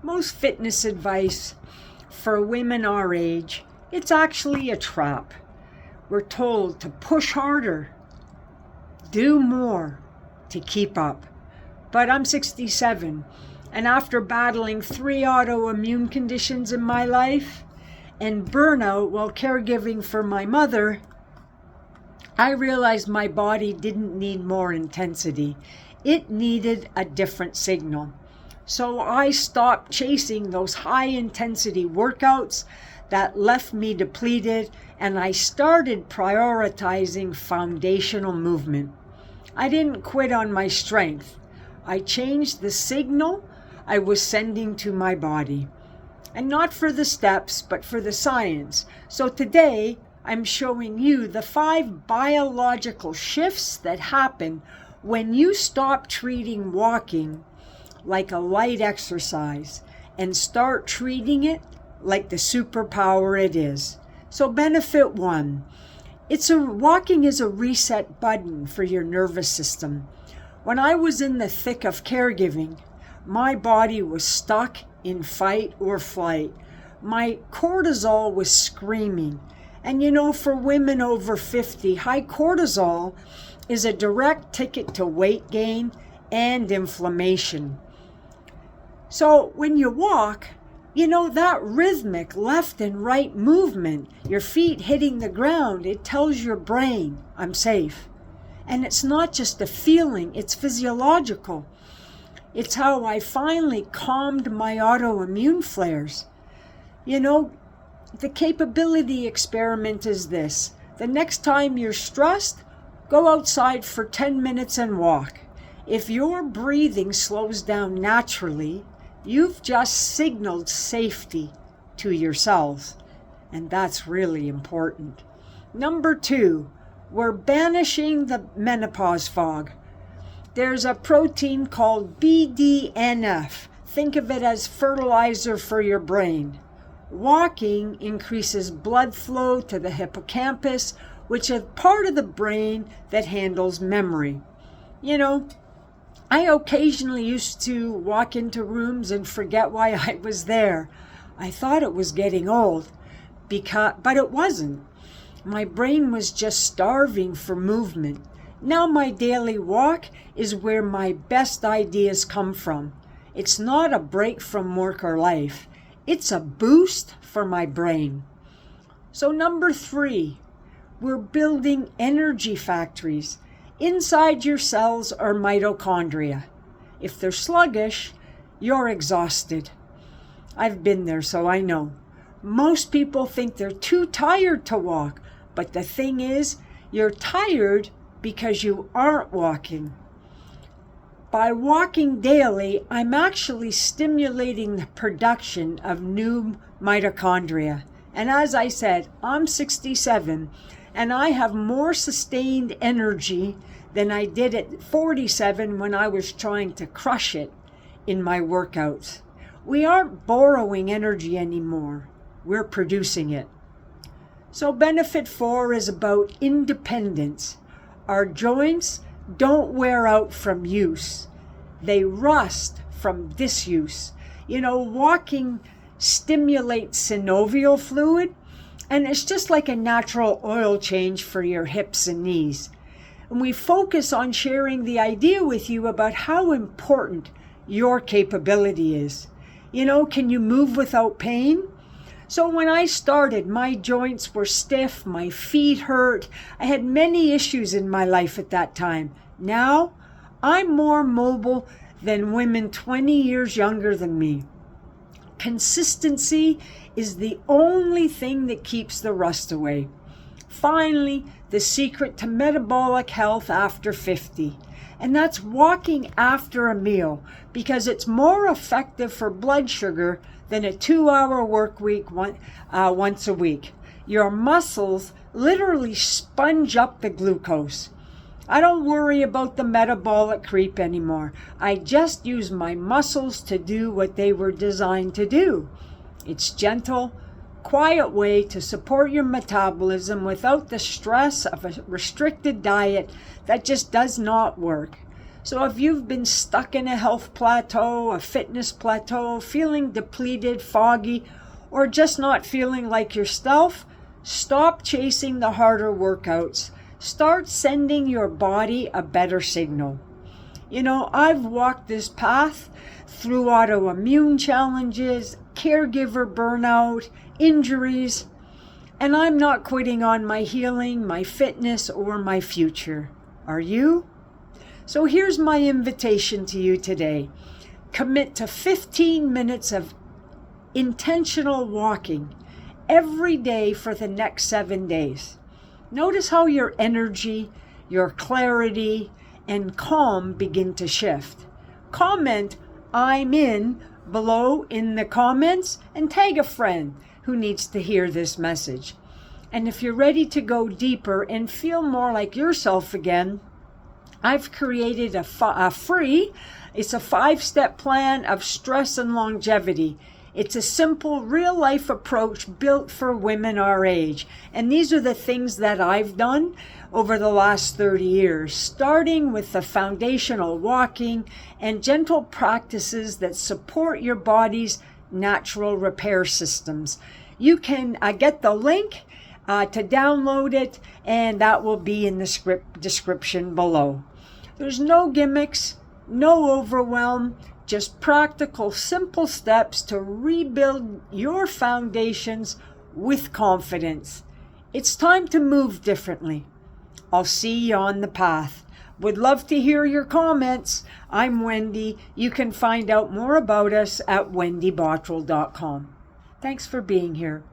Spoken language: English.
Most fitness advice for women our age, it's actually a trap. We're told to push harder, do more to keep up. But I'm 67, and after battling 3 autoimmune conditions in my life and burnout while caregiving for my mother, I realized my body didn't need more intensity. It needed a different signal. So I stopped chasing those high-intensity workouts that left me depleted, and I started prioritizing foundational movement. I didn't quit on my strength. I changed the signal I was sending to my body. And not for the steps, but for the science. So today, I'm showing you the 5 biological shifts that happen when you stop treating walking like a light exercise and start treating it like the superpower it is. So benefit 1, walking is a reset button for your nervous system. When I was in the thick of caregiving, my body was stuck in fight or flight. My cortisol was screaming. And for women over 50, high cortisol is a direct ticket to weight gain and inflammation. So when you walk, that rhythmic left and right movement, your feet hitting the ground, it tells your brain, I'm safe. And it's not just a feeling, it's physiological. It's how I finally calmed my autoimmune flares. The capability experiment is this. The next time you're stressed, go outside for 10 minutes and walk. If your breathing slows down naturally, you've just signaled safety to yourselves. And that's really important. Number 2, we're banishing the menopause fog. There's a protein called BDNF. Think of it as fertilizer for your brain. Walking increases blood flow to the hippocampus, which is part of the brain that handles memory. I occasionally used to walk into rooms and forget why I was there. I thought it was getting old, but it wasn't. My brain was just starving for movement. Now my daily walk is where my best ideas come from. It's not a break from work or life. It's a boost for my brain. So number 3, we're building energy factories. Inside your cells are mitochondria. If they're sluggish, you're exhausted. I've been there, so I know. Most people think they're too tired to walk, but the thing is, you're tired because you aren't walking. By walking daily, I'm actually stimulating the production of new mitochondria. And as I said, I'm 67, and I have more sustained energy than I did at 47 when I was trying to crush it in my workouts. We aren't borrowing energy anymore. We're producing it. So benefit 4 is about independence. Our joints don't wear out from use. They rust from disuse. Walking stimulates synovial fluid, and it's just like a natural oil change for your hips and knees. And we focus on sharing the idea with you about how important your capability is. Can you move without pain? So when I started, my joints were stiff, my feet hurt. I had many issues in my life at that time. Now, I'm more mobile than women 20 years younger than me. Consistency is the only thing that keeps the rust away. Finally, the secret to metabolic health after 50. And that's walking after a meal, because it's more effective for blood sugar than a 2-hour work week once a week. Your muscles literally sponge up the glucose. I don't worry about the metabolic creep anymore. I just use my muscles to do what they were designed to do. It's gentle, quiet way to support your metabolism without the stress of a restricted diet that just does not work. So if you've been stuck in a health plateau, a fitness plateau, feeling depleted, foggy, or just not feeling like yourself, stop chasing the harder workouts. Start sending your body a better signal. You know, I've walked this path through autoimmune challenges, caregiver burnout, injuries, and I'm not quitting on my healing, my fitness, or my future. Are you? So here's my invitation to you today. Commit to 15 minutes of intentional walking every day for the next 7 days. Notice how your energy, your clarity, and calm begin to shift. Comment "I'm in" below in the comments and tag a friend who needs to hear this message. And if you're ready to go deeper and feel more like yourself again, I've created a free, it's a 5-step plan of stress and longevity. It's a simple, real-life approach built for women our age. And these are the things that I've done over the last 30 years, starting with the foundational walking and gentle practices that support your body's natural repair systems. You can get the link to download it, and that will be in the description below. There's no gimmicks, no overwhelm, just practical, simple steps to rebuild your foundations with confidence. It's time to move differently. I'll see you on the path. Would love to hear your comments. I'm Wendy. You can find out more about us at wendybottrell.com. Thanks for being here.